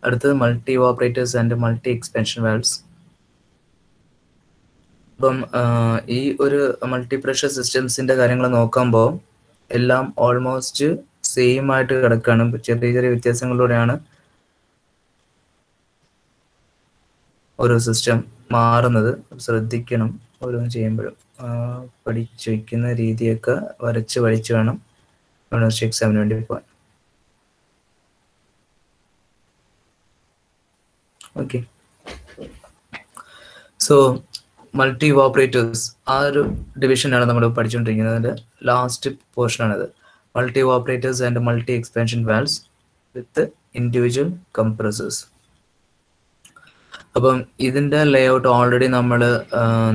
അടുത്തത് multi evaporators and multi expansion valves. അപ്പം ഈ ഒരു മൾട്ടി പ്രഷർ സിസ്റ്റംസിന്റെ കാര്യങ്ങൾ നോക്കുമ്പോൾ എല്ലാം ഓൾമോസ്റ്റ് സെയിം ആയിട്ട് കിടക്കുകയാണ്. ചെറിയ ചെറിയ വ്യത്യാസങ്ങളിലൂടെയാണ് ഓരോ സിസ്റ്റം മാറുന്നത്. ശ്രദ്ധിക്കണം ഓരോന്ന് ചെയ്യുമ്പോഴും. പഠിച്ചു വയ്ക്കുന്ന രീതിയൊക്കെ വരച്ച് പഠിച്ചു വേണം യൂണിവേഴ്സിറ്റി എക്സാമിന് വേണ്ടി പോകാൻ. ഓക്കെ, സോ മൾട്ടി ഇവാപറേറ്റേഴ്സ് ആ ഒരു ഡിവിഷനാണ് നമ്മൾ പഠിച്ചുകൊണ്ടിരിക്കുന്നത്. അതിൻ്റെ ലാസ്റ്റ് പോർഷനാണിത്. Multi evaporators and multi expansion valves with individual compressors. അപ്പം ഇതിൻ്റെ ലേഔട്ട് ഓൾറെഡി നമ്മൾ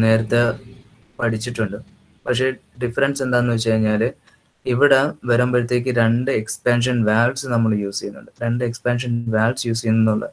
നേരത്തെ പഠിച്ചിട്ടുണ്ട്. പക്ഷേ ഡിഫറൻസ് എന്താണെന്ന് വെച്ച് കഴിഞ്ഞാൽ ഇവിടെ വരുമ്പോഴത്തേക്ക് 2 എക്സ്പാൻഷൻ വാൽവ്സ് നമ്മൾ യൂസ് ചെയ്യുന്നുണ്ട്. 2 എക്സ്പാൻഷൻ വാൽവ്സ് യൂസ് ചെയ്യുന്നുള്ള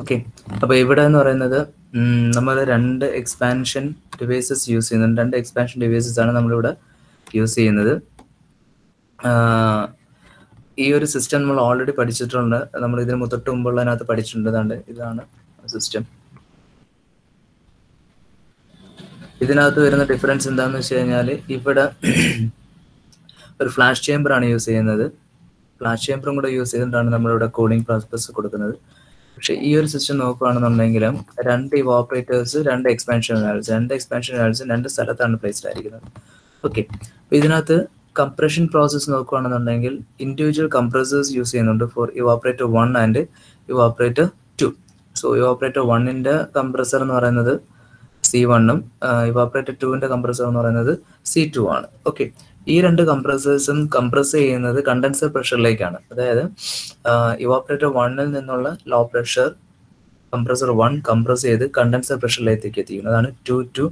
ഓക്കെ. അപ്പോൾ ഇവിടെ എന്ന് പറയുന്നത് നമ്മൾ 2 എക്സ്പാൻഷൻ ഡിവൈസസ് യൂസ് ചെയ്യുന്നുണ്ട്. 2 എക്സ്പാൻഷൻ ഡിവൈസസ് ആണ് നമ്മളിവിടെ യൂസ് ചെയ്യുന്നത്. ഈ ഒരു സിസ്റ്റം നമ്മൾ ഓൾറെഡി പഠിച്ചിട്ടുണ്ട്. നമ്മൾ ഇതിന് തൊട്ട് മുമ്പുള്ളതിനകത്ത് പഠിച്ചിട്ടുണ്ട്. ഇതാണ് സിസ്റ്റം. ഇതിനകത്ത് വരുന്ന ഡിഫറൻസ് എന്താണെന്ന് വെച്ച് കഴിഞ്ഞാൽ ഇവിടെ ഒരു ഫ്ലാഷ് ചേമ്പറാണ് യൂസ് ചെയ്യുന്നത്. ഫ്ലാഷ് ചേമ്പറും കൂടെ യൂസ് ചെയ്തിട്ടാണ് നമ്മളിവിടെ കൂളിംഗ് പർപ്പസ് കൊടുക്കുന്നത്. പക്ഷെ ഈ ഒരു സിസ്റ്റം നോക്കുകയാണെന്നുണ്ടെങ്കിലും 2 evaporators, 2 expansion valves. 2 expansion valves 2 സ്ഥലത്താണ് പ്ലേസ്ഡ് ആയിരിക്കുന്നത്. ഓക്കെ, അപ്പോൾ ഇതിനകത്ത് കംപ്രഷൻ പ്രോസസ്സ് നോക്കുകയാണെന്നുണ്ടെങ്കിൽ ഇൻഡിവിജ്വൽ കംപ്രസേഴ്സ് യൂസ് ചെയ്യുന്നുണ്ട് for evaporator 1 and evaporator 2. So evaporator 1ന്റെ കംപ്രസർ എന്ന് പറയുന്നത് C1ഉം ഇവാപറേറ്റർ 2ന്റെ കംപ്രസർ എന്ന് പറയുന്നത് C2 ആണ്. ഓക്കെ, ഈ 2 കംപ്രസേഴ്സും കംപ്രസ് ചെയ്യുന്നത് കണ്ടൻസർ പ്രഷറിലേക്കാണ്. അതായത് ഇവാപറേറ്റർ 1ൽ നിന്നുള്ള ലോ പ്രഷർ കംപ്രസർ 1 കംപ്രസ് ചെയ്ത് കണ്ടൻസർ പ്രഷറിലേക്ക് എത്തിക്കുന്നത്. അതാണ് 2 to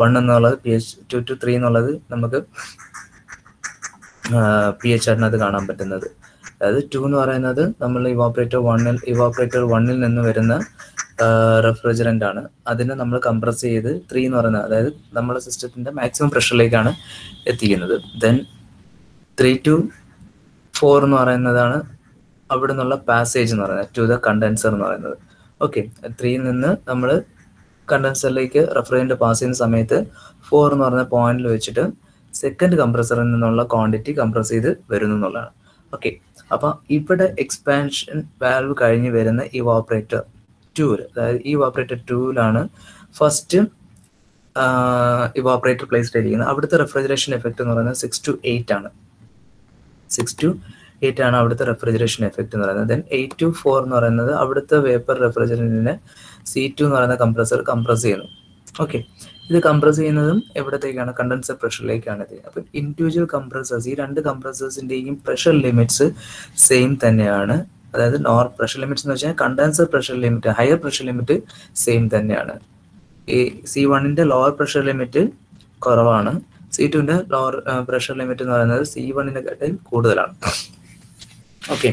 1 എന്നുള്ളത്. pH 2 to 3 എന്നുള്ളത് നമുക്ക് pH ചാർട്ടിനകത്ത് കാണാൻ പറ്റുന്നത്. അതായത് 2 എന്ന് പറയുന്നത് നമ്മൾ ഇവാപറേറ്റർ 1ൽ നിന്ന് വരുന്ന റെഫ്രിജറൻ്റ് ആണ്. അതിനെ നമ്മൾ കംപ്രസ് ചെയ്ത് 3 എന്ന് പറയുന്നത്, അതായത് നമ്മുടെ സിസ്റ്റത്തിന്റെ മാക്സിമം പ്രഷറിലേക്കാണ് എത്തിക്കുന്നത്. ദെൻ 3 to 4 എന്ന് പറയുന്നതാണ് അവിടെ നിന്നുള്ള പാസേജ് എന്ന് പറയുന്നത്, ടു ദ കണ്ടൻസർ എന്ന് പറയുന്നത്. ഓക്കെ, 3യിൽ നിന്ന് നമ്മൾ കണ്ടൻസറിലേക്ക് റെഫ്രിജറൻ്റ് പാസ് ചെയ്യുന്ന സമയത്ത് 4 എന്ന് പറയുന്ന പോയിന്റിൽ വെച്ചിട്ട് സെക്കൻഡ് കംപ്രസറിൽ നിന്നുള്ള ക്വാണ്ടിറ്റി കംപ്രസ് ചെയ്ത് വരുന്നു എന്നുള്ളതാണ്. ഓക്കെ, അപ്പോൾ ഇവിടെ എക്സ്പാൻഷൻ വാൽവ് കഴിഞ്ഞ് വരുന്ന ഇവാപറേറ്റർ 2, അതായത് ഈ ഇവാപറേറ്റർ 2ലാണ് ഫസ്റ്റ് ഇവാപറേറ്റർ പ്ലേസ്ഡ് ആയിരിക്കുന്നത്. അവിടുത്തെ റെഫ്രിജറേഷൻ എഫക്റ്റ് എന്ന് പറയുന്നത് 6 to 8 ആണ്. 6 to 8 ആണ് അവിടുത്തെ റെഫ്രിജറേഷൻ എഫക്റ്റ് എന്ന് പറയുന്നത്. ദെൻ 8 to 4 എന്ന് പറയുന്നത് അവിടുത്തെ വേപ്പർ റെഫ്രിജറന്റിനെ C2 എന്ന് പറയുന്ന കംപ്രസർ കംപ്രസ് ചെയ്യുന്നു. ഓക്കെ, ഇത് കംപ്രസ് ചെയ്യുന്നതും എവിടത്തേക്കാണ്? കണ്ടൻസർ പ്രഷറിലേക്കാണ് ഇത്. അപ്പം ഇൻഡിവിജ്വൽ കംപ്രസേഴ്സ്, ഈ രണ്ട് കംപ്രസേഴ്സിൻ്റെയും പ്രഷർ ലിമിറ്റ്സ് സെയിം തന്നെയാണ്. അതായത് പ്രഷർ ലിമിറ്റ്സ് എന്ന് വെച്ചാൽ condenser pressure limit, higher pressure limit same തന്നെയാണ്. ഈ C1ന്റെ ലോവർ പ്രഷർ ലിമിറ്റ് കുറവാണ്, C2ന്റെ ലോവർ പ്രഷർ ലിമിറ്റ് എന്ന് പറയുന്നത് C1നെക്കാട്ടിൽ കൂടുതലാണ്. ഓക്കെ,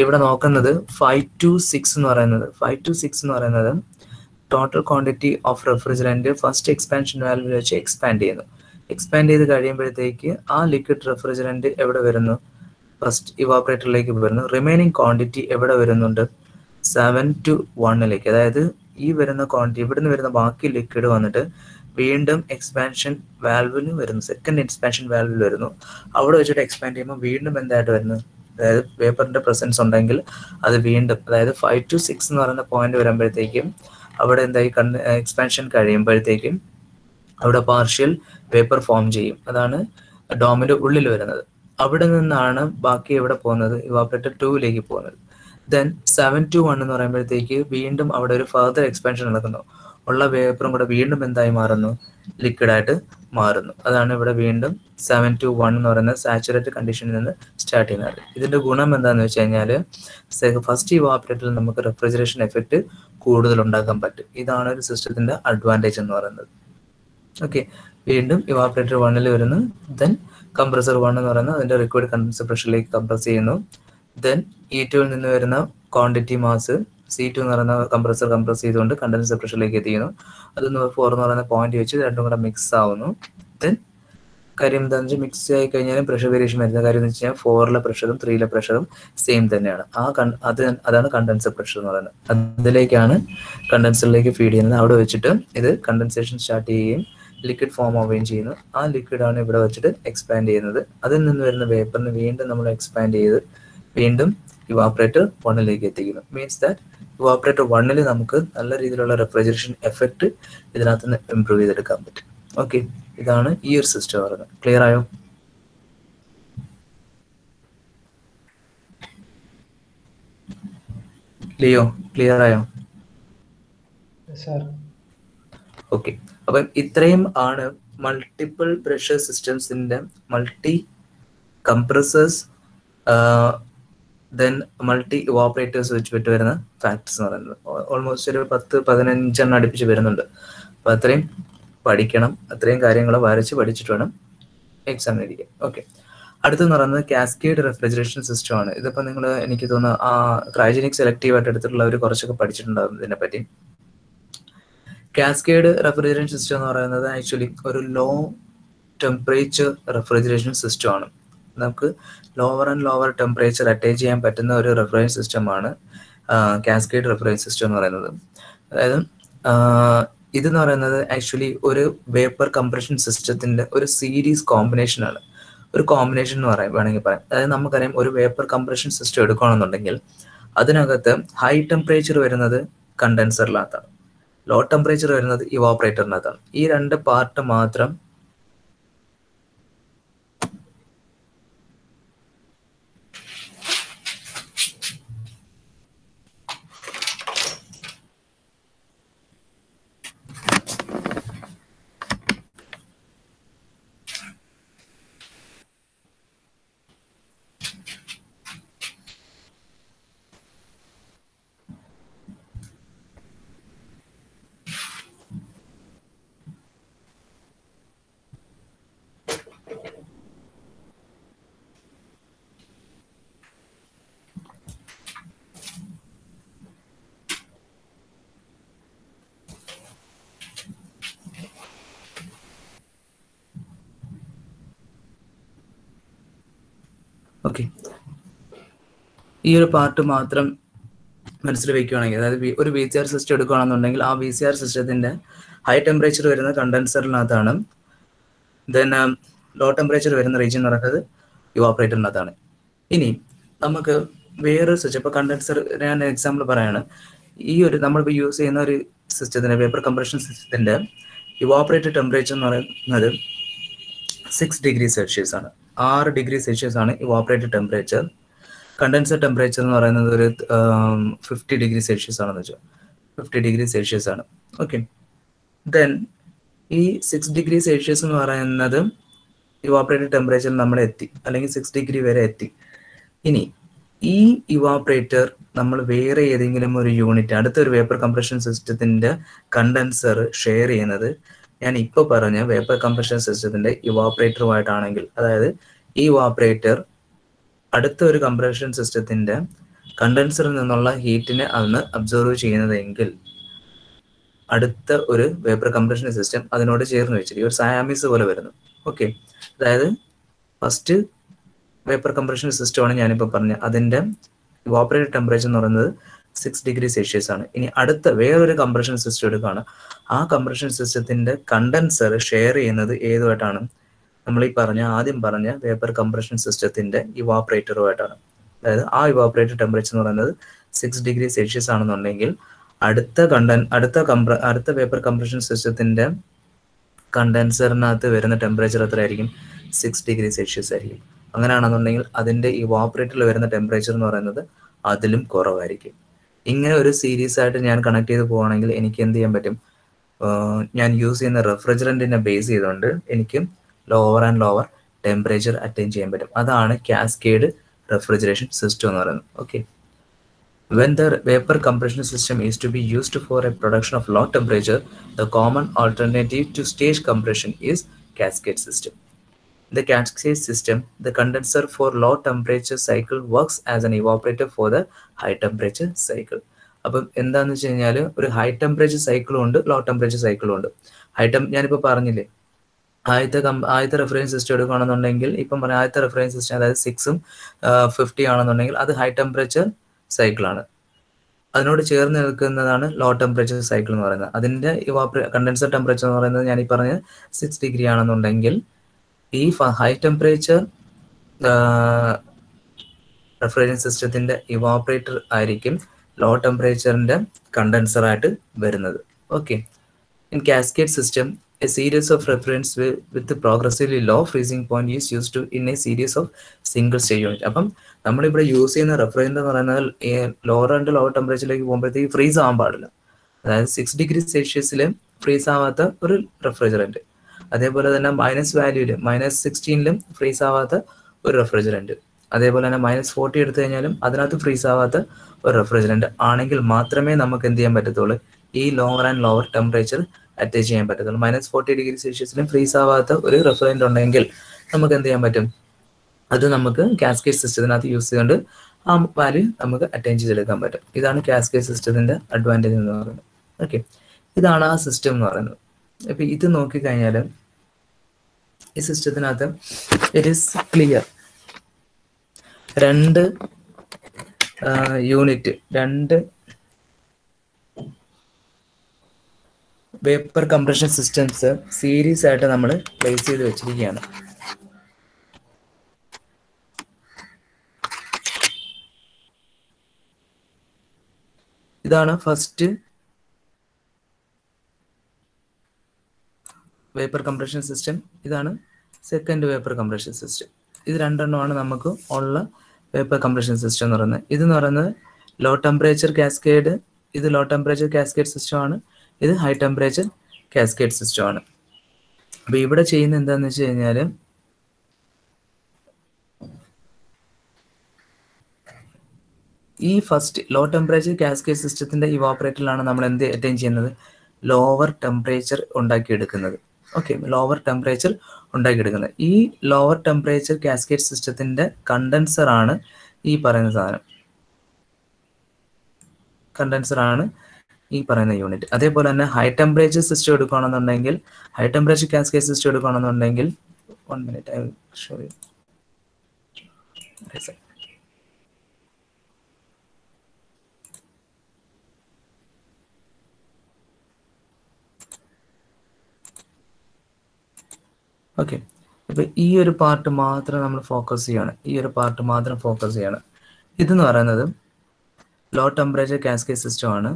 ഇവിടെ നോക്കുന്നത് 5 to 6 എന്ന് പറയുന്നത് total quantity of refrigerant first expansion വാൽവിൽ വെച്ച് എക്സ്പാൻഡ് ചെയ്യുന്നു. എക്സ്പാൻഡ് ചെയ്ത് കഴിയുമ്പോഴത്തേക്ക് ആ ലിക്വിഡ് റെഫ്രിജറന്റ് എവിടെ വരുന്നു? ഫസ്റ്റ് ഇവാപറേറ്ററിലേക്ക് വരുന്നു. റിമൈനിങ് ക്വാണ്ടിറ്റി എവിടെ വരുന്നുണ്ട്? 7 to 1ലേക്ക്. അതായത് ഈ വരുന്ന ക്വാണ്ടിറ്റി, ഇവിടുന്ന് വരുന്ന ബാക്കി ലിക്വിഡ് വന്നിട്ട് വീണ്ടും എക്സ്പാൻഷൻ വാൽവിൽ വരുന്നു, സെക്കൻഡ് എക്സ്പാൻഷൻ വാൽവിൽ വരുന്നു. അവിടെ വെച്ചിട്ട് എക്സ്പാൻഡ് ചെയ്യുമ്പോൾ വീണ്ടും എന്തായിട്ട് വരുന്നു? അതായത് വേപ്പറിന്റെ പ്രസൻസ് ഉണ്ടെങ്കിൽ അത് വീണ്ടും, അതായത് 5 to 6 എന്ന് പറയുന്ന പോയിന്റ് വരുമ്പോഴത്തേക്കും അവിടെ എന്തായി? എക്സ്പാൻഷൻ കഴിയുമ്പോഴത്തേക്കും അവിടെ പാർഷ്യൽ വേപ്പർ ഫോം ചെയ്യും. അതാണ് ഡോമിന്റെ ഉള്ളിൽ വരുന്നത്. അവിടെ നിന്നാണ് ബാക്കി എവിടെ പോകുന്നത്? ഇവാപറേറ്റർ 2ലേക്ക് പോകുന്നത്. ദെൻ 7 to 1 എന്ന് പറയുമ്പോഴത്തേക്ക് വീണ്ടും അവിടെ ഒരു ഫർദർ എക്സ്പാൻഷൻ നടക്കുന്നു. ഉള്ള വേപ്പറും കൂടെ വീണ്ടും എന്തായി മാറുന്നു? ലിക്വിഡായിട്ട് മാറുന്നു. അതാണ് ഇവിടെ വീണ്ടും 7 to 1 എന്ന് പറയുന്ന സാച്ചുറേറ്റഡ് കണ്ടീഷനിൽ നിന്ന് സ്റ്റാർട്ട് ചെയ്യുന്നത്. ഇതിന്റെ ഗുണം എന്താണെന്ന് വെച്ച് കഴിഞ്ഞാൽ ഫസ്റ്റ് ഇവാപറേറ്ററിൽ നമുക്ക് റെഫ്രിജറേഷൻ എഫക്റ്റ് കൂടുതൽ ഉണ്ടാക്കാൻ പറ്റും. ഇതാണ് ഒരു സിസ്റ്റത്തിന്റെ അഡ്വാൻറ്റേജ് എന്ന് പറയുന്നത്. ഓക്കെ, വീണ്ടും ഇവാപറേറ്റർ 1ൽ വരുന്നു. ദെൻ കംപ്രസർ 1 എന്ന് പറയുന്നത് അതിന്റെ റിക്വയർഡ് കണ്ടൻസർ പ്രഷറിലേക്ക് കംപ്രസ് ചെയ്യുന്നു. ദെൻ E2ൽ നിന്ന് വരുന്ന ക്വാണ്ടിറ്റി മാസ് C2 എന്ന് പറയുന്ന കംപ്രസർ കംപ്രസ് ചെയ്തുകൊണ്ട് കണ്ടൻസർ പ്രഷറിലേക്ക് എത്തിക്കുന്നു. അത് 4 എന്ന് പറയുന്ന പോയിന്റ് വെച്ച് രണ്ടും കൂടെ മിക്സ് ആവുന്നു. ദെൻ കാര്യം എന്താണെന്ന് വെച്ചാൽ മിക്സ് ആയി കഴിഞ്ഞാലും പ്രഷർ വേരിയേഷൻ വരുന്ന കാര്യം എന്ന് വെച്ച് കഴിഞ്ഞാൽ 4ലെ പ്രഷറും 3ലെ പ്രഷറും സെയിം തന്നെയാണ്. അതാണ് കണ്ടൻസർ പ്രഷർ എന്ന് പറയുന്നത്. അതിലേക്കാണ് കണ്ടൻസറിലേക്ക് ഫീഡ് ചെയ്യുന്നത്. അവിടെ വെച്ചിട്ട് ഇത് കണ്ടൻസേഷൻ സ്റ്റാർട്ട് ചെയ്യുകയും ലിക്വിഡ് ഫോം ആവുകയും ചെയ്യുന്നു. ആ ലിക്വിഡാണ് ഇവിടെ വെച്ചിട്ട് എക്സ്പാൻഡ് ചെയ്യുന്നത്. അതിൽ നിന്ന് വരുന്ന വേപ്പറിന് വീണ്ടും നമ്മൾ എക്സ്പാൻഡ് ചെയ്ത് വീണ്ടും ഇവാപറേറ്റർ 1ലേക്ക് എത്തിക്കുന്നു. മീൻസ് ദാറ്റ് ഇവാപറേറ്റർ 1ൽ നമുക്ക് നല്ല രീതിയിലുള്ള റെഫ്രിജറേഷൻ എഫക്റ്റ് ഇതിനകത്ത് നിന്ന് ഇംപ്രൂവ് ചെയ്തെടുക്കാൻ പറ്റും. ഓക്കെ, ഇതാണ് ഈ ഒരു സിസ്റ്റം പറയുന്നത്. ക്ലിയർ ആയോ? ലിയോ, ക്ലിയർ ആയോ? ഓക്കെ, അപ്പം ഇത്രയും ആണ് മൾട്ടിപ്പിൾ പ്രഷർ സിസ്റ്റംസിന്റെ multi compressors then multi evaporators വെച്ചിട്ട് വരുന്ന ഫാക്ടർസ് എന്ന് പറയുന്നത്. ഓൾമോസ്റ്റ് ഒരു 10-15 അടുപ്പിച്ച് വരുന്നുണ്ട്. അപ്പൊ അത്രയും പഠിക്കണം, അത്രയും കാര്യങ്ങൾ വരച്ച് പഠിച്ചിട്ട് വേണം എക്സാമിന് ഇരിക്കാൻ. ഓക്കെ, അടുത്തെന്ന് പറയുന്നത് കാസ്കേഡ് റെഫ്രിജറേഷൻ സിസ്റ്റം ആണ്. ഇതിപ്പോൾ നിങ്ങൾ എനിക്ക് തോന്നുന്നു ക്രയോജനിക് സെലക്റ്റീവ് ആയിട്ട് എടുത്തിട്ടുള്ളവർ കുറച്ചൊക്കെ പഠിച്ചിട്ടുണ്ടാകും ഇതിനെ പറ്റി. കാസ്കേഡ് റെഫ്രിജറേഷൻ സിസ്റ്റം എന്ന് പറയുന്നത് ആക്ച്വലി ഒരു ലോ ടെമ്പറേച്ചർ റെഫ്രിജറേഷൻ സിസ്റ്റം ആണ്. നമുക്ക് lower and lower temperature attach ചെയ്യാൻ പറ്റുന്ന ഒരു റെഫ്രിജറേഷൻ സിസ്റ്റമാണ് കാസ്കേഡ് റെഫ്രിജറേഷൻ സിസ്റ്റം എന്ന് പറയുന്നത്. അതായത് ഇതെന്ന് പറയുന്നത് ആക്ച്വലി ഒരു വേപ്പർ കംപ്രഷൻ സിസ്റ്റത്തിന്റെ ഒരു സീരീസ് കോമ്പിനേഷൻ ആണ്. ഒരു കോമ്പിനേഷൻ എന്ന് വേണമെങ്കിൽ പറയാം. അതായത് നമുക്കറിയാം ഒരു വേപ്പർ കംപ്രഷൻ സിസ്റ്റം എടുക്കുകയാണെന്നുണ്ടെങ്കിൽ അതിനകത്ത് ഹൈ ടെമ്പറേച്ചർ വരുന്നത് കണ്ടൻസറിനകത്താണ്, ലോ ടെമ്പറേച്ചർ വരുന്നത് ഇവാപറേറ്ററിനകത്താണ്. ഈ രണ്ട് പാർട്ട് മാത്രം ഓക്കെ, ഈ ഒരു പാർട്ട് മാത്രം മനസ്സിൽ വെക്കുകയാണെങ്കിൽ, അതായത് ഒരു VCR സിസ്റ്റം എടുക്കുകയാണെന്നുണ്ടെങ്കിൽ ആ VCR സിസ്റ്റത്തിന്റെ ഹൈ ടെമ്പറേച്ചർ വരുന്നത് കണ്ടൻസറിനകത്താണ്. ദെൻ ലോ ടെമ്പറേച്ചർ വരുന്ന റീജിയൻ എന്ന് പറയുന്നത് ഇവാപറേറ്ററിനകത്താണ്. ഇനി നമുക്ക് വേറൊരു സിസ്റ്റം, ഇപ്പോൾ കണ്ടൻസർ ഞാൻ എക്സാമ്പിൾ പറയാണ്. ഈ ഒരു നമ്മളിപ്പോൾ യൂസ് ചെയ്യുന്ന ഒരു സിസ്റ്റത്തിന്റെ വേപ്പർ കംപ്രഷൻ സിസ്റ്റത്തിന്റെ ഇവാപറേറ്റർ ടെമ്പറേച്ചർ എന്ന് പറയുന്നത് 6 ഡിഗ്രി സെൽഷ്യസ് ആണ്. 6 ഡിഗ്രി സെൽഷ്യസ് ആണ് ഇവാപറേറ്റർ ടെമ്പറേച്ചർ. കണ്ടൻസർ ടെമ്പറേച്ചർ എന്ന് പറയുന്നത് ഒരു 50 ഡിഗ്രി സെൽഷ്യസ് ആണെന്ന് വെച്ചാൽ 50 ഡിഗ്രി സെൽഷ്യസ് ആണ്. ഓക്കെ, ദെൻ ഈ 6 ഡിഗ്രി സെൽഷ്യസ് എന്ന് പറയുന്നത് ഇവാപ്പറേറ്റർ ടെമ്പറേച്ചർ നമ്മൾ എത്തി, അല്ലെങ്കിൽ 6 ഡിഗ്രി വരെ എത്തി. ഇനി ഈ ഇവാപ്പറേറ്റർ നമ്മൾ വേറെ ഏതെങ്കിലും ഒരു യൂണിറ്റ്, അടുത്തൊരു വേപ്പർ കംപ്രഷൻ സിസ്റ്റത്തിന്റെ കണ്ടൻസർ ഷെയർ ചെയ്യുന്നത് ഞാൻ ഇപ്പോൾ പറഞ്ഞ വേപ്പർ കംപ്രഷൻ സിസ്റ്റത്തിന്റെ ഇവാപ്പറേറ്ററുമായിട്ടാണെങ്കിൽ, അതായത് ഈ ഇവാപ്പറേറ്റർ അടുത്ത ഒരു കംപ്രഷൻ സിസ്റ്റത്തിന്റെ കണ്ടൻസറിൽ നിന്നുള്ള ഹീറ്റിനെ അന്ന് അബ്സോർവ് ചെയ്യുന്നതെങ്കിൽ അടുത്ത ഒരു വേപ്പർ കംപ്രഷൻ സിസ്റ്റം അതിനോട് ചേർന്ന് വെച്ചിരിക്കും, ഒരു സയാമീസ് പോലെ വരുന്നു. ഓക്കെ, അതായത് ഫസ്റ്റ് വേപ്പർ കംപ്രഷൻ സിസ്റ്റമാണ് ഞാനിപ്പോൾ പറഞ്ഞ, അതിൻ്റെ ഇവാപ്പറേറ്റർ ടെമ്പറേച്ചർ എന്ന് പറയുന്നത് 6 ഡിഗ്രി സെൽഷ്യസ് ആണ്. ഇനി അടുത്ത വേറൊരു കംപ്രഷൻ സിസ്റ്റം എടുക്കുകയാണ്, ആ കംപ്രഷൻ സിസ്റ്റത്തിന്റെ കണ്ടൻസർ ഷെയർ ചെയ്യുന്നത് ഏതുമായിട്ടാണ്? നമ്മൾ ഈ ആദ്യം പറഞ്ഞ വേപ്പർ കംപ്രഷൻ സിസ്റ്റത്തിന്റെ ഇവാപ്പറേറ്ററുമായിട്ടാണ്. അതായത് ആ ഇവാപ്പറേറ്റർ ടെമ്പറേച്ചർ എന്ന് പറയുന്നത് 6 ഡിഗ്രി സെൽഷ്യസ് ആണെന്നുണ്ടെങ്കിൽ അടുത്ത വേപ്പർ കംപ്രഷൻ സിസ്റ്റത്തിന്റെ കണ്ടൻസറിനകത്ത് വരുന്ന ടെമ്പറേച്ചർ എത്രയായിരിക്കും? 6 ഡിഗ്രി സെൽഷ്യസ് ആയിരിക്കും. അങ്ങനെയാണെന്നുണ്ടെങ്കിൽ അതിന്റെ ഇവാപ്പറേറ്ററിൽ വരുന്ന ടെമ്പറേച്ചർ എന്ന് പറയുന്നത് അതിലും കുറവായിരിക്കും. ഇങ്ങനെ ഒരു സീരീസ് ആയിട്ട് ഞാൻ കണക്ട് ചെയ്ത് പോവുകയാണെങ്കിൽ എനിക്ക് എന്ത് ചെയ്യാൻ പറ്റും? ഞാൻ യൂസ് ചെയ്യുന്ന റെഫ്രിജറന്റിനെ ബേസ് ചെയ്തുകൊണ്ട് എനിക്ക് lower and lower temperature attain ചെയ്യാൻ പറ്റും. അതാണ് കാസ്കേഡ് റെഫ്രിജറേഷൻ സിസ്റ്റം എന്ന് പറയുന്നത്. Okay, when the vapor compression system is to be used for a production of low temperature, the common alternative to stage compression is cascade system. In the cascade system, the condenser for low temperature cycle works as an evaporator for the high temperature cycle. അപ്പം എന്താണെന്ന് വെച്ച് കഴിഞ്ഞാൽ ഒരു high temperature സൈക്കിളും ഉണ്ട്, low temperature സൈക്കിളും ഉണ്ട്. ഞാനിപ്പോൾ പറഞ്ഞില്ലേ, ആദ്യത്തെ റെഫറൻസ് സിസ്റ്റം എടുക്കുകയാണെന്നുണ്ടെങ്കിൽ ഇപ്പം പറഞ്ഞ ആദ്യത്തെ റെഫറൻസ് സിസ്റ്റം, അതായത് 6ഉം 50 ആണെന്നുണ്ടെങ്കിൽ അത് ഹൈ ടെമ്പറേച്ചർ സൈക്കിളാണ്. അതിനോട് ചേർന്ന് നിൽക്കുന്നതാണ് ലോ ടെമ്പറേച്ചർ സൈക്കിൾ എന്ന് പറയുന്നത്. അതിൻ്റെ കണ്ടൻസർ ടെമ്പറേച്ചർ എന്ന് പറയുന്നത് ഞാൻ ഈ പറഞ്ഞ 6 ഡിഗ്രി ആണെന്നുണ്ടെങ്കിൽ ഈ ഹൈ ടെമ്പറേച്ചർ റെഫ്രിജറേഷൻ സിസ്റ്റത്തിന്റെ ഇവാപ്പറേറ്റർ ആയിരിക്കും ലോ ടെമ്പറേച്ചറിന്റെ കണ്ടൻസറായിട്ട് വരുന്നത്. Okay, in cascade system a series of reference with progressively low freezing point is used to in a series of single stage unit. അപ്പം നമ്മളിവിടെ യൂസ് ചെയ്യുന്ന റെഫ്രിജറന്റ് എന്ന് പറയുന്നത് ലോവർ ആൻഡ് ലോവർ ടെമ്പറേച്ചറിലേക്ക് പോകുമ്പോഴത്തേക്ക് freeze ആവാൻ പാടില്ല. അതായത് 6 ഡിഗ്രി സെൽഷ്യസിൽ ഫ്രീസ് ആവാത്ത ഒരു റെഫ്രിജറന്റ്, അതേപോലെ തന്നെ -16ലും ഫ്രീസ് ആവാത്ത ഒരു റെഫ്രിജറന്റ്, അതേപോലെ തന്നെ -40 എടുത്തു കഴിഞ്ഞാലും അതിനകത്ത് ഫ്രീസ് ആവാത്ത ഒരു റെഫ്രിജറന്റ് ആണെങ്കിൽ മാത്രമേ നമുക്ക് എന്ത് ചെയ്യാൻ പറ്റത്തുള്ളൂ? ഈ lower and lower temperature attach ചെയ്യാൻ പറ്റത്തുള്ളൂ. -40 ഡിഗ്രി സെൽഷ്യസിലും ഫ്രീസ് ആവാത്ത ഒരു റെഫ്രിജറന്റ് ഉണ്ടെങ്കിൽ നമുക്ക് എന്ത് ചെയ്യാൻ പറ്റും? അത് നമുക്ക് കാസ്കേഡ് സിസ്റ്റത്തിനകത്ത് യൂസ് ചെയ്തുകൊണ്ട് ആ വാല്യൂ നമുക്ക് അറ്റൈൻ ചെയ്തെടുക്കാൻ പറ്റും. ഇതാണ് കാസ്കേഡ് സിസ്റ്റത്തിന്റെ അഡ്വാൻറ്റേജ് എന്ന് പറയുന്നത്. ഓക്കെ, ഇതാണ് ആ സിസ്റ്റം എന്ന് പറയുന്നത്. അപ്പൊ ഇത് നോക്കിക്കഴിഞ്ഞാൽ ഈ സിസ്റ്റത്തിനകത്ത് ഇറ്റ് ഈസ് ക്ലിയർ, രണ്ട് വേപ്പർ കംപ്രഷൻ സിസ്റ്റംസ് സീരീസ് ആയിട്ട് നമ്മൾ പ്ലേസ് ചെയ്ത് വെച്ചിരിക്കുകയാണ്. ഇതാണ് ഫസ്റ്റ് വേപ്പർ കംപ്രഷൻ സിസ്റ്റം, ഇതാണ് സെക്കൻഡ് വേപ്പർ കംപ്രഷൻ സിസ്റ്റം. ഇത് രണ്ടെണ്ണമാണ് നമുക്ക് ഉള്ള വേപ്പർ കംപ്രഷൻ സിസ്റ്റം എന്ന് പറയുന്നത്. ഇതെന്ന് പറയുന്നത് ലോ ടെമ്പറേച്ചർ കാസ്കേഡ്, ഇത് ലോ ടെമ്പറേച്ചർ കാസ്കേഡ് സിസ്റ്റം ആണ്, ഇത് ഹൈ ടെമ്പറേച്ചർ കാസ്കേഡ് സിസ്റ്റം ആണ്. അപ്പൊ ഇവിടെ ചെയ്യുന്ന എന്താന്ന് വെച്ച് കഴിഞ്ഞാൽ ഈ ഫസ്റ്റ് ലോ ടെമ്പറേച്ചർ കാസ്കേഡ് സിസ്റ്റത്തിന്റെ ഇവാപ്പറേറ്ററിലാണ് നമ്മൾ എന്ത് അറ്റൈൻ ചെയ്യുന്നത്? ലോവർ ടെമ്പറേച്ചർ ഉണ്ടാക്കിയെടുക്കുന്നത്. ഓക്കെ, ലോവർ ടെമ്പറേച്ചർ ഉണ്ടാക്കിയെടുക്കുന്നത്. ഈ ലോവർ ടെമ്പറേച്ചർ കാസ്കേഡ് സിസ്റ്റത്തിന്റെ കണ്ടൻസർ ആണ് ഈ പറയുന്ന സാധനം, കണ്ടൻസർ ആണ് ഈ പറയുന്ന യൂണിറ്റ്. അതേപോലെ തന്നെ ഹൈ ടെമ്പറേച്ചർ സിസ്റ്റം എടുക്കുകയാണെന്നുണ്ടെങ്കിൽ, ഹൈ ടെമ്പറേച്ചർ കാസ്കേഡ് സിസ്റ്റം എടുക്കുകയാണെന്നുണ്ടെങ്കിൽ 1 minute I will show you. Okay, ഇപ്പൊ ഈ ഒരു പാർട്ട് മാത്രം നമ്മൾ ഫോക്കസ് ചെയ്യാണ്, ഈ ഒരു പാർട്ട് മാത്രം ഫോക്കസ് ചെയ്യാണ്. ഇതെന്ന് പറയുന്നത് ലോ ടെമ്പറേച്ചർ കാസ്കേഡ് സിസ്റ്റം ആണ്,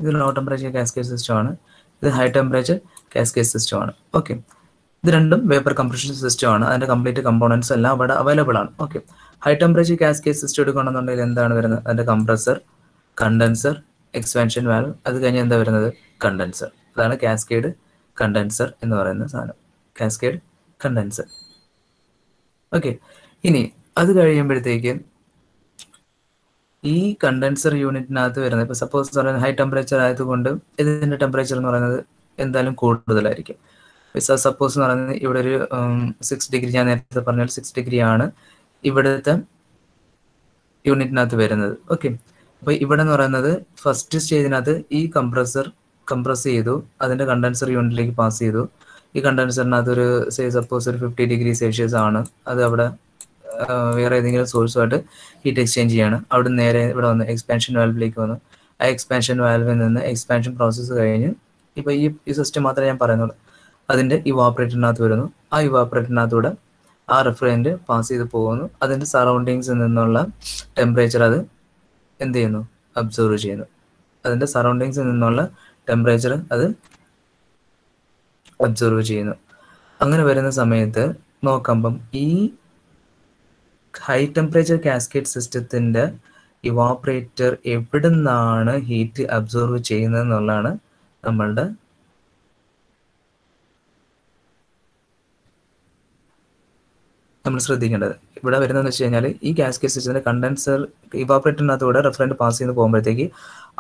ഇത് ലോ ടെമ്പറേച്ചർ കാസ്കേഡ് സിസ്റ്റം ആണ്, ഇത് ഹൈ ടെമ്പറേച്ചർ കാസ്കേഡ് സിസ്റ്റം ആണ്. ഓക്കെ, ഇത് രണ്ടും വേപ്പർ കംപ്രഷൻ സിസ്റ്റം ആണ്. അതിന്റെ കംപ്ലീറ്റ് കമ്പോണൻസ് എല്ലാം അവിടെ അവൈലബിൾ ആണ്. Okay, high temperature cascade system എടുക്കുകയാണെന്നുണ്ടെങ്കിൽ എന്താണ് വരുന്നത്? അതിന്റെ കംപ്രസർ, കണ്ടൻസർ, എക്സ്പാൻഷൻ വാൽവ്, അത് കഴിഞ്ഞ് എന്താ വരുന്നത്? കണ്ടൻസർ. അതാണ് കാസ്കേഡ് കണ്ടൻസർ എന്ന് പറയുന്ന സാധനം. Cascade condenser. ഓക്കെ, ഇനി അത് കഴിയുമ്പോഴത്തേക്ക് ഈ കണ്ടൻസർ യൂണിറ്റിനകത്ത് വരുന്നത്, ഇപ്പോൾ സപ്പോസ് പറയുന്നത് ഹൈ ടെമ്പറേച്ചർ ആയതുകൊണ്ട് ഇതിന്റെ ടെമ്പറേച്ചർ എന്ന് പറയുന്നത് എന്തായാലും കൂടുതലായിരിക്കും. സപ്പോസ് എന്ന് പറയുന്നത് ഇവിടെ ഒരു 6 ഡിഗ്രി, ഞാൻ നേരത്തെ പറഞ്ഞ 6 ഡിഗ്രി ആണ് ഇവിടുത്തെ യൂണിറ്റിനകത്ത് വരുന്നത്. ഓക്കെ, അപ്പോൾ ഇവിടെ എന്ന് പറയുന്നത് ഫസ്റ്റ് സ്റ്റേജിനകത്ത് ഈ കംപ്രസ് ചെയ്തു, അതിന്റെ കണ്ടൻസർ യൂണിറ്റിലേക്ക് പാസ് ചെയ്തു. ഈ കണ്ടൻസറിനകത്ത് ഒരു സപ്പോസ് ഒരു 50 ഡിഗ്രി സെൽഷ്യസ് ആണ്, അത് അവിടെ വേറെ ഏതെങ്കിലും സോഴ്സുമായിട്ട് ഹീറ്റ് എക്സ്ചേഞ്ച് ചെയ്യാണ്. അവിടെ നേരെ ഇവിടെ വന്ന് എക്സ്പാൻഷൻ വാൽവിലേക്ക് വന്നു. ആ എക്സ്പാൻഷൻ വാൽവിൽ നിന്ന് എക്സ്പാൻഷൻ പ്രോസസ്സ് കഴിഞ്ഞ് ഇപ്പോൾ ഈ സിസ്റ്റം മാത്രമേ ഞാൻ പറയുന്നുള്ളൂ, അതിൻ്റെ ഇവാപ്പറേറ്ററിനകത്ത് വരുന്നു. ആ ഇവാപ്പറേറ്ററിനകത്തൂടെ ആ റിഫ്രിജറന്റ് പാസ് ചെയ്ത് പോകുന്നു. അതിൻ്റെ സറൗണ്ടിങ്സിൽ നിന്നുള്ള ടെമ്പറേച്ചർ അത് എന്ത് ചെയ്യുന്നു? അബ്സോർവ് ചെയ്യുന്നു. അതിൻ്റെ സറൗണ്ടിങ്സിൽ നിന്നുള്ള ടെമ്പറേച്ചർ അത് അബ്സോർവ് ചെയ്യുന്നു. അങ്ങനെ വരുന്ന സമയത്ത് നോക്കുമ്പം ഈ ഹൈ ടെമ്പറേച്ചർ കാസ്കേഡ് സിസ്റ്റത്തിന്റെ ഇവാപ്പറേറ്റർ എവിടെ നിന്നാണ് ഹീറ്റ് അബ്സോർവ് ചെയ്യുന്നത് എന്നുള്ളതാണ് നമ്മൾ ശ്രദ്ധിക്കേണ്ടത്. ഇവിടെ വരുന്നതെന്ന് വെച്ച് കഴിഞ്ഞാൽ ഈ കാസ്കേഡ് സിസ്റ്റത്തിന്റെ കണ്ടൻസർ ഇവാപ്പറേറ്ററിനകത്തൂടെ റെഫ്രിജറന്റ് പാസ് ചെയ്ത് പോകുമ്പോഴത്തേക്ക്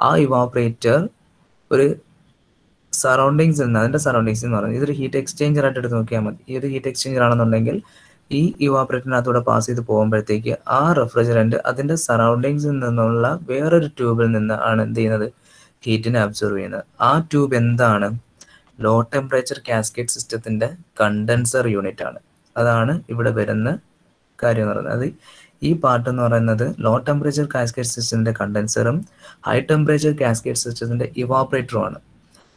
ആ ഇവാപ്പറേറ്റർ ഒരു സറൗണ്ടിങ്സ് നിന്ന്, അതിന്റെ സറൗണ്ടിങ്സ് എന്ന് പറയുന്നത് ഇതൊരു ഹീറ്റ് എക്സ്ചേഞ്ചർ ആയിട്ട് എടുത്ത് നോക്കിയാൽ മതി. ഈ ഒരു ഹീറ്റ് എക്സ്ചേഞ്ചർ ആണെന്നുണ്ടെങ്കിൽ ഈ ഇവാപ്പറേറ്ററിനകത്തൂടെ പാസ് ചെയ്ത് പോകുമ്പോഴത്തേക്ക് ആ റെഫ്രിജറന്റ് അതിന്റെ സറൗണ്ടിങ്സിൽ നിന്നുള്ള വേറൊരു ട്യൂബിൽ നിന്ന് ആണ് എന്ത് ചെയ്യുന്നത്? ഹീറ്റിനെ അബ്സോർവ് ചെയ്യുന്നത്. ആ ട്യൂബ് എന്താണ്? ലോ ടെമ്പറേച്ചർ കാസ്കേഡ് സിസ്റ്റത്തിന്റെ കണ്ടൻസർ യൂണിറ്റ് ആണ്. അതാണ് ഇവിടെ വരുന്ന കാര്യം എന്ന് പറയുന്നത്. അത് ഈ പാർട്ട് എന്ന് പറയുന്നത് ലോ ടെമ്പറേച്ചർ കാസ്കേഡ് സിസ്റ്റത്തിന്റെ കണ്ടൻസറും ഹൈ ടെമ്പറേച്ചർ കാസ്കേഡ് സിസ്റ്റത്തിന്റെ ഇവാപ്പറേറ്ററും ആണ്.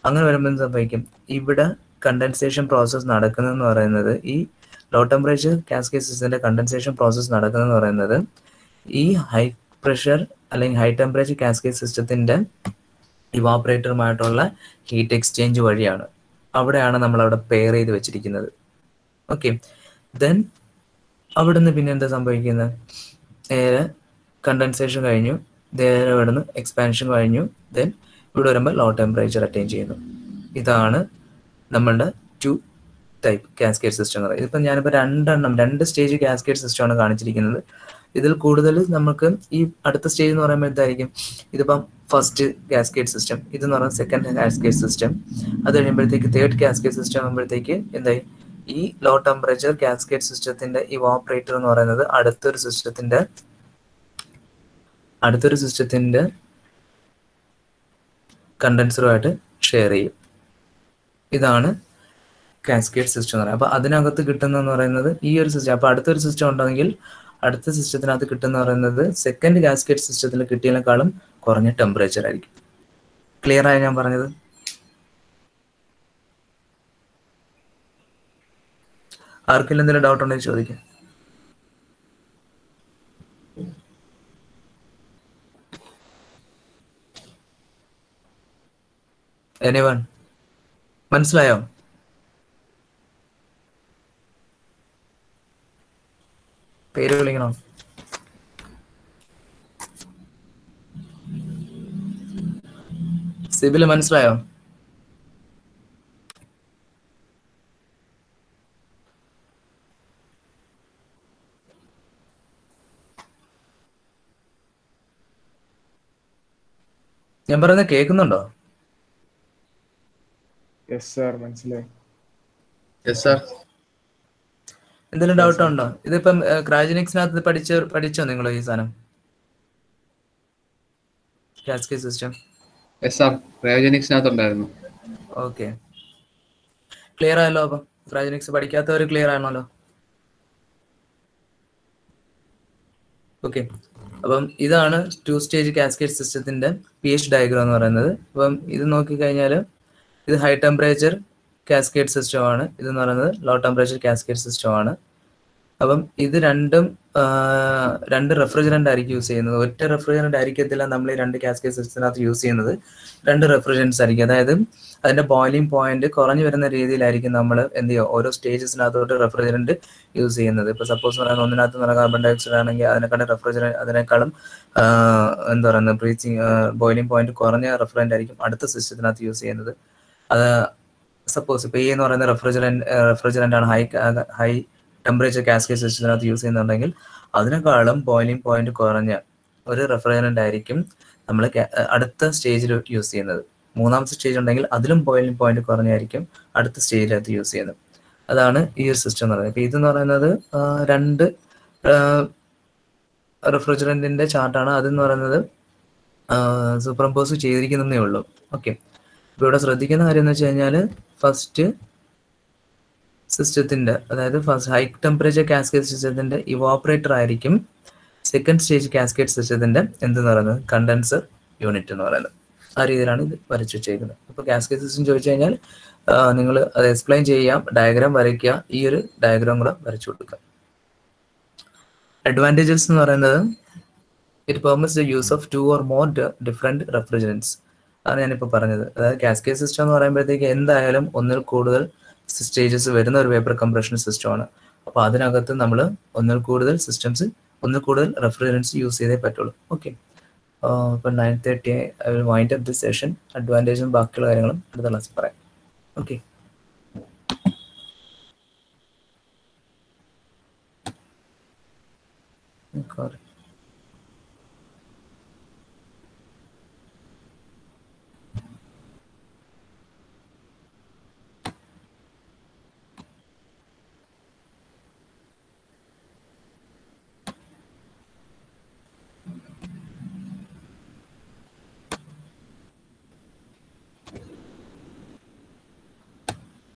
അങ്ങനെ വരുമ്പോൾ എന്ത് സംഭവിക്കും? ഇവിടെ കണ്ടൻസേഷൻ പ്രോസസ്സ് നടക്കുന്നതെന്ന് പറയുന്നത്, ഈ ലോ ടെമ്പറേച്ചർ കാസ്കേഡ് സിസ്റ്റത്തിന്റെ കണ്ടൻസേഷൻ പ്രോസസ്സ് നടക്കുന്നതെന്ന് പറയുന്നത് ഈ ഹൈ പ്രഷർ അല്ലെങ്കിൽ ഹൈ ടെമ്പറേച്ചർ കാസ്കേഡ് സിസ്റ്റത്തിന്റെ ഇവാപ്പറേറ്ററുമായിട്ടുള്ള ഹീറ്റ് എക്സ്ചേഞ്ച് വഴിയാണ്. അവിടെയാണ് നമ്മൾ അവിടെ പെയർ ചെയ്ത് വെച്ചിരിക്കുന്നത്. ഓക്കെ, ദെൻ അവിടെ നിന്ന് പിന്നെ എന്താ സംഭവിക്കുന്നത്? നേരെ കണ്ടൻസേഷൻ കഴിഞ്ഞു, നേരെ ഇവിടെ നിന്ന് എക്സ്പാൻഷൻ കഴിഞ്ഞു, ദെൻ ഇവിടെ വരുമ്പോൾ ലോ ടെമ്പറേച്ചർ അറ്റൈൻ ചെയ്യുന്നു. ഇതാണ് നമ്മളുടെ 2 ടൈപ്പ് കാസ്കേഡ് സിസ്റ്റം എന്ന് പറയുന്നത്. ഇതിപ്പോൾ ഞാനിപ്പോൾ 2 സ്റ്റേജ് കാസ്കേഡ് സിസ്റ്റമാണ് കാണിച്ചിരിക്കുന്നത്. ഇതിൽ കൂടുതൽ നമുക്ക് ഈ അടുത്ത സ്റ്റേജ് എന്ന് പറയുമ്പോൾ എന്തായിരിക്കും? ഇതിപ്പം ഫസ്റ്റ് കാസ്കേഡ് സിസ്റ്റം, ഇതെന്ന് പറയുന്നത് സെക്കൻഡ് കാസ്കേഡ് സിസ്റ്റം. അത് കഴിയുമ്പോഴത്തേക്ക് തേർഡ് കാസ്കേഡ് സിസ്റ്റം ആകുമ്പോഴത്തേക്ക് എന്തായി? ഈ ലോ ടെമ്പറേച്ചർ കാസ്കേഡ് സിസ്റ്റത്തിന്റെ ഇവാപ്പറേറ്റർ എന്ന് പറയുന്നത് അടുത്തൊരു സിസ്റ്റത്തിന്റെ കണ്ടൻസറുമായിട്ട് ഷെയർ ചെയ്യും. ഇതാണ് കാസ്കേഡ് സിസ്റ്റം എന്ന് പറയുന്നത്. അപ്പൊ അതിനകത്ത് കിട്ടുന്നതെന്ന് പറയുന്നത് ഈ ഒരു സിസ്റ്റം. അപ്പൊ അടുത്തൊരു സിസ്റ്റം ഉണ്ടെങ്കിൽ അടുത്ത സിസ്റ്റത്തിനകത്ത് കിട്ടുന്ന പറയുന്നത് സെക്കൻഡ് കാസ്കേഡ് സിസ്റ്റത്തിൽ കിട്ടിയതിനേക്കാളും കുറഞ്ഞ ടെമ്പറേച്ചർ ആയിരിക്കും. ക്ലിയർ ആയി ഞാൻ പറഞ്ഞത്? ആർക്കെങ്കിലും എന്തെങ്കിലും ഡൗട്ട് ഉണ്ടെങ്കിൽ ചോദിക്കാം. എനിവൺ മനസ്സിലായോ? പേര് വിളിക്കണോ? സിബില് മനസ്സിലായോ? ഞാൻ പറയുന്നത് കേൾക്കുന്നുണ്ടോ? മനസ്സിലായി. എന്തെങ്കിലും ഡൗട്ട് ഉണ്ടോ? ഇതിപ്പം ക്രയോജനിക്സിനകത്ത് പഠിച്ചോ നിങ്ങൾ ഈ സാധനം? കാസ്കേഡ് സിസ്റ്റം ക്രയോജനിക്സിനകത്തുണ്ടായിരുന്നു. ഓക്കെ, ക്ലിയർ ആയല്ലോ. അപ്പം ക്രയോജനിക്സ് പഠിക്കാത്തവർ ക്ലിയർ ആണല്ലോ. ഓക്കെ, അപ്പം ഇതാണ് 2 സ്റ്റേജ് കാസ്കേഡ് സിസ്റ്റത്തിന്റെ pH ഡയഗ്രാം എന്ന് പറയുന്നത്. അപ്പം ഇത് നോക്കിക്കഴിഞ്ഞാൽ ഇത് ഹൈ ടെമ്പറേച്ചർ കാസ്കേഡ് സിസ്റ്റം ആണ്. ഇതെന്ന് പറയുന്നത് ലോ ടെമ്പറേച്ചർ കാസ്കേഡ് സിസ്റ്റം ആണ്. അപ്പം ഇത് രണ്ടും രണ്ട് റെഫ്രിജറന്റ് ആയിരിക്കും യൂസ് ചെയ്യുന്നത്. ഒറ്റ റെഫ്രിജറന്റ് ആയിരിക്കത്തില്ല നമ്മൾ ഈ രണ്ട് കാസ്കേഡ് സിസ്റ്റത്തിനകത്ത് യൂസ് ചെയ്യുന്നത്. രണ്ട് റെഫ്രിജറൻസ് ആയിരിക്കും. അതായത് അതിന്റെ ബോയിലിംഗ് പോയിന്റ് കുറഞ്ഞു വരുന്ന രീതിയിലായിരിക്കും നമ്മൾ എന്ത് ചെയ്യുക ഓരോ സ്റ്റേജസിനകത്തോട്ട് റെഫ്രിജറന്റ് യൂസ് ചെയ്യുന്നത്. ഇപ്പോൾ സപ്പോസ് പറയുന്നത് ഒന്നിനകത്ത് നല്ല കാർബൺ ഡൈ ഓക്സൈഡ് ആണെങ്കിൽ അതിനേക്കാളും എന്താ പറയുന്നത് ബോയിലിംഗ് പോയിന്റ് കുറഞ്ഞ റെഫ്രിജറന്റ് ആയിരിക്കും അടുത്ത സിസ്റ്റത്തിനകത്ത് യൂസ് ചെയ്യുന്നത്. അത് സപ്പോസ് ഇപ്പോൾ എന്ന് പറയുന്ന റെഫ്രിജറന്റ് ആണ് ഹൈ ടെമ്പറേച്ചർ കാസ്കേഡ് സിസ്റ്റത്തിനകത്ത് യൂസ് ചെയ്യുന്നുണ്ടെങ്കിൽ അതിനേക്കാളും ബോയിലിംഗ് പോയിന്റ് കുറഞ്ഞ ഒരു റെഫ്രിജറന്റ് ആയിരിക്കും നമ്മൾ അടുത്ത സ്റ്റേജിൽ യൂസ് ചെയ്യുന്നത്. മൂന്നാമത്തെ സ്റ്റേജ് ഉണ്ടെങ്കിൽ അതിലും ബോയിലിംഗ് പോയിന്റ് കുറഞ്ഞായിരിക്കും അടുത്ത സ്റ്റേജിനകത്ത് യൂസ് ചെയ്യുന്നത്. അതാണ് ഈ ഒരു സിസ്റ്റം എന്ന് പറയുന്നത്. ഇപ്പം ഇതെന്ന് പറയുന്നത് രണ്ട് റെഫ്രിജറന്റിന്റെ ചാർട്ടാണ്. അതെന്ന് പറയുന്നത് സൂപ്പർഇമ്പോസ് ചെയ്തിരിക്കുന്നതേ ഉള്ളൂ. ഓക്കെ, ഇപ്പോൾ ഇവിടെ ശ്രദ്ധിക്കുന്ന കാര്യം എന്ന് വെച്ച് കഴിഞ്ഞാൽ ഫസ്റ്റ് സിസ്റ്റത്തിന്റെ, അതായത് ഫസ്റ്റ് ഹൈ ടെമ്പറേച്ചർ കാസ്കേഡ് സിസ്റ്റത്തിന്റെ ഇവാപ്പറേറ്റർ ആയിരിക്കും സെക്കൻഡ് സ്റ്റേജ് കാസ്കേഡ് സിസ്റ്റത്തിന്റെ എന്തെന്ന് പറയുന്നത് കണ്ടൻസർ യൂണിറ്റ് എന്ന് പറയുന്നത്. ആ രീതിയിലാണ് ഇത് വരച്ചു വെച്ചേക്കുന്നത്. അപ്പോൾ കാസ്കേഡ് സിസ്റ്റം ചോദിച്ചു കഴിഞ്ഞാൽ നിങ്ങൾ അത് എക്സ്പ്ലെയിൻ ചെയ്യാം, ഡയഗ്രാം വരയ്ക്കുക, ഈ ഒരു ഡയഗ്രാം കൂടെ വരച്ചു കൊടുക്കുക. അഡ്വാൻറ്റേജസ് എന്ന് പറയുന്നത് it permits the use of 2 or more different refrigerants. അതാണ് ഞാനിപ്പോൾ പറഞ്ഞത്. അതായത് കാസ്കേഡ് സിസ്റ്റം എന്ന് പറയുമ്പോഴത്തേക്ക് എന്തായാലും ഒന്നിൽ കൂടുതൽ സ്റ്റേജസ് വരുന്ന ഒരു വേപ്പർ കംപ്രഷൻ സിസ്റ്റമാണ്. അപ്പോൾ അതിനകത്ത് നമ്മൾ ഒന്നിൽ കൂടുതൽ റെഫ്രിജറൻസ് യൂസ് ചെയ്തേ പറ്റുള്ളൂ. ഓക്കെ, ഇപ്പം 9:30 I will wind up this session. അഡ്വാൻറ്റേജും ബാക്കിയുള്ള കാര്യങ്ങളും അടുത്ത ക്ലാസ്സിൽ പറയാം. ഓക്കെ.